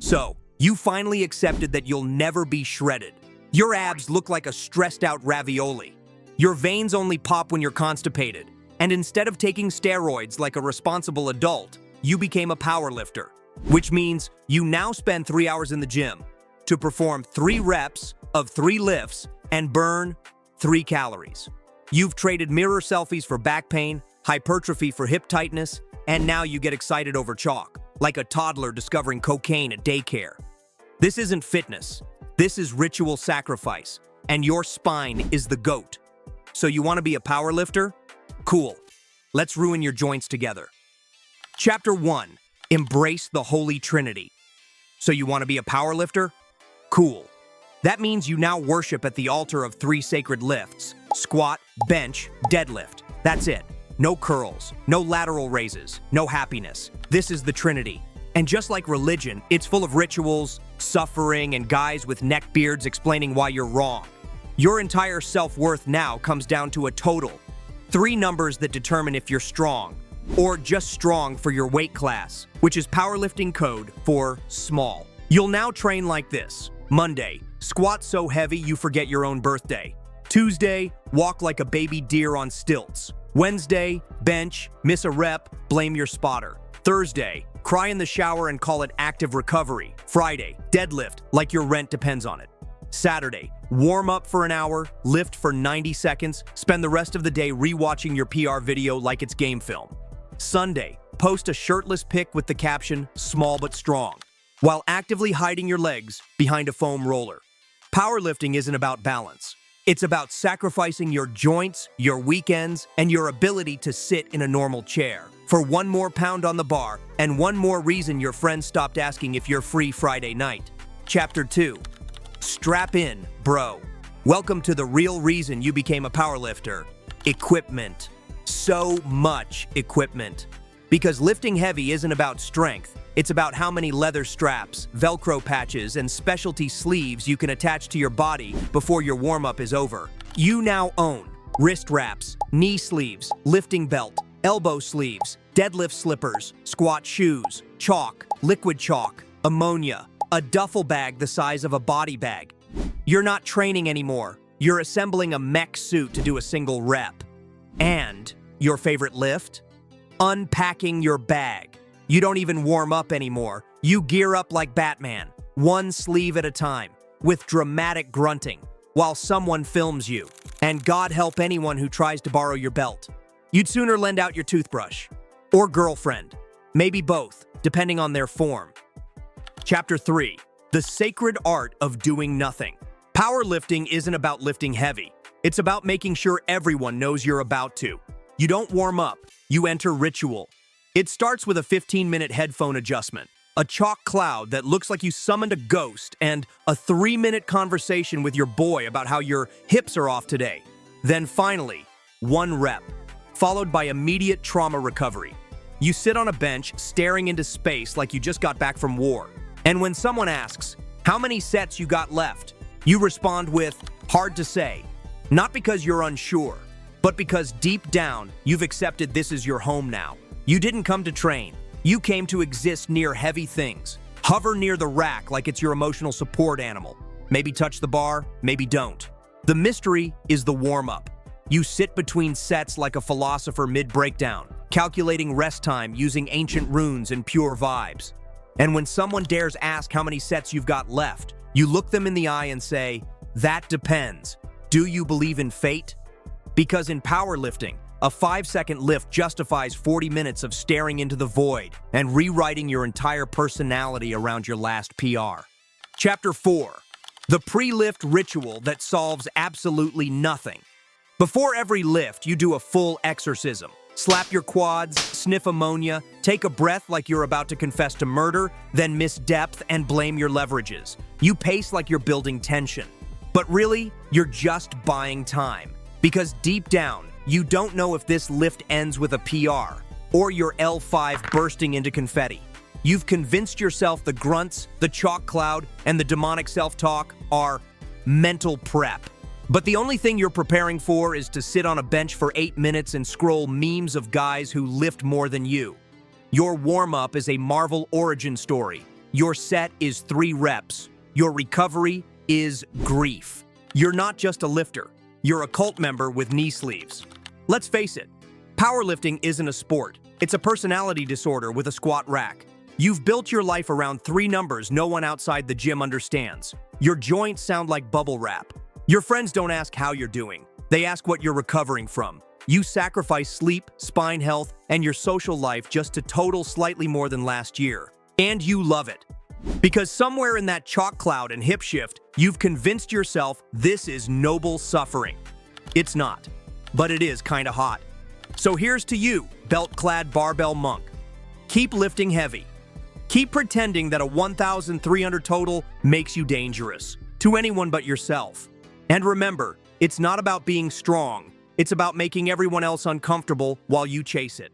So, you finally accepted that you'll never be shredded. Your abs look like a stressed out ravioli. Your veins only pop when you're constipated. And instead of taking steroids like a responsible adult, you became a powerlifter. Which means you now spend 3 hours in the gym to perform 3 reps of 3 lifts and burn 3 calories. You've traded mirror selfies for back pain, hypertrophy for hip tightness, and now you get excited over chalk, like a toddler discovering cocaine at daycare. This isn't fitness. This is ritual sacrifice, and your spine is the goat. So you want to be a powerlifter? Cool. Let's ruin your joints together. Chapter 1. Embrace the Holy Trinity. So you want to be a powerlifter? Cool. That means you now worship at the altar of 3 sacred lifts: squat, bench, deadlift. That's it. No curls, no lateral raises, no happiness. This is the Trinity. And just like religion, it's full of rituals, suffering, and guys with neck beards explaining why you're wrong. Your entire self-worth now comes down to a total. 3 numbers that determine if you're strong, or just strong for your weight class, which is powerlifting code for small. You'll now train like this. Monday, squat so heavy you forget your own birthday. Tuesday, walk like a baby deer on stilts. Wednesday, bench, miss a rep, blame your spotter. Thursday, cry in the shower and call it active recovery. Friday, deadlift like your rent depends on it. Saturday, warm up for an hour, lift for 90 seconds, spend the rest of the day rewatching your PR video like it's game film. Sunday, post a shirtless pic with the caption, "Small but strong," while actively hiding your legs behind a foam roller. Powerlifting isn't about balance. It's about sacrificing your joints, your weekends, and your ability to sit in a normal chair for 1 more pound on the bar and 1 more reason your friends stopped asking if you're free Friday night. Chapter 2. Strap in, bro. Welcome to the real reason you became a powerlifter. Equipment. So much equipment. Because lifting heavy isn't about strength. It's about how many leather straps, Velcro patches, and specialty sleeves you can attach to your body before your warm-up is over. You now own wrist wraps, knee sleeves, lifting belt, elbow sleeves, deadlift slippers, squat shoes, chalk, liquid chalk, ammonia, a duffel bag the size of a body bag. You're not training anymore. You're assembling a mech suit to do a single rep. And your favorite lift? Unpacking your bag. You don't even warm up anymore. You gear up like Batman, 1 sleeve at a time, with dramatic grunting, while someone films you. And God help anyone who tries to borrow your belt. You'd sooner lend out your toothbrush. Or girlfriend. Maybe both, depending on their form. Chapter 3. The Sacred Art of Doing Nothing. Powerlifting isn't about lifting heavy. It's about making sure everyone knows you're about to. You don't warm up, you enter ritual. It starts with a 15-minute headphone adjustment, a chalk cloud that looks like you summoned a ghost, and a 3-minute conversation with your boy about how your hips are off today. Then finally, 1 rep, followed by immediate trauma recovery. You sit on a bench staring into space like you just got back from war. And when someone asks, how many sets you got left, you respond with, hard to say. Not because you're unsure, but because deep down, you've accepted this is your home now. You didn't come to train. You came to exist near heavy things. Hover near the rack like it's your emotional support animal. Maybe touch the bar, maybe don't. The mystery is the warm-up. You sit between sets like a philosopher mid-breakdown, calculating rest time using ancient runes and pure vibes. And when someone dares ask how many sets you've got left, you look them in the eye and say, that depends. Do you believe in fate? Because in powerlifting, a 5-second lift justifies 40 minutes of staring into the void and rewriting your entire personality around your last PR. Chapter 4. The pre-lift ritual that solves absolutely nothing. Before every lift, you do a full exorcism. Slap your quads, sniff ammonia, take a breath like you're about to confess to murder, then miss depth and blame your leverages. You pace like you're building tension. But really, you're just buying time. Because deep down, you don't know if this lift ends with a PR or your L5 bursting into confetti. You've convinced yourself the grunts, the chalk cloud, and the demonic self-talk are mental prep. But the only thing you're preparing for is to sit on a bench for 8 minutes and scroll memes of guys who lift more than you. Your warm-up is a Marvel origin story, Your set is 3 reps. Your recovery is grief. You're not just a lifter. You're a cult member with knee sleeves. Let's face it, powerlifting isn't a sport. It's a personality disorder with a squat rack. You've built your life around 3 numbers no one outside the gym understands. Your joints sound like bubble wrap. Your friends don't ask how you're doing. They ask what you're recovering from. You sacrifice sleep, spine health, and your social life just to total slightly more than last year. And you love it. Because somewhere in that chalk cloud and hip shift, you've convinced yourself this is noble suffering. It's not, but it is kinda hot. So here's to you, belt-clad barbell monk. Keep lifting heavy. Keep pretending that a 1,300 total makes you dangerous to anyone but yourself. And remember, it's not about being strong. It's about making everyone else uncomfortable while you chase it.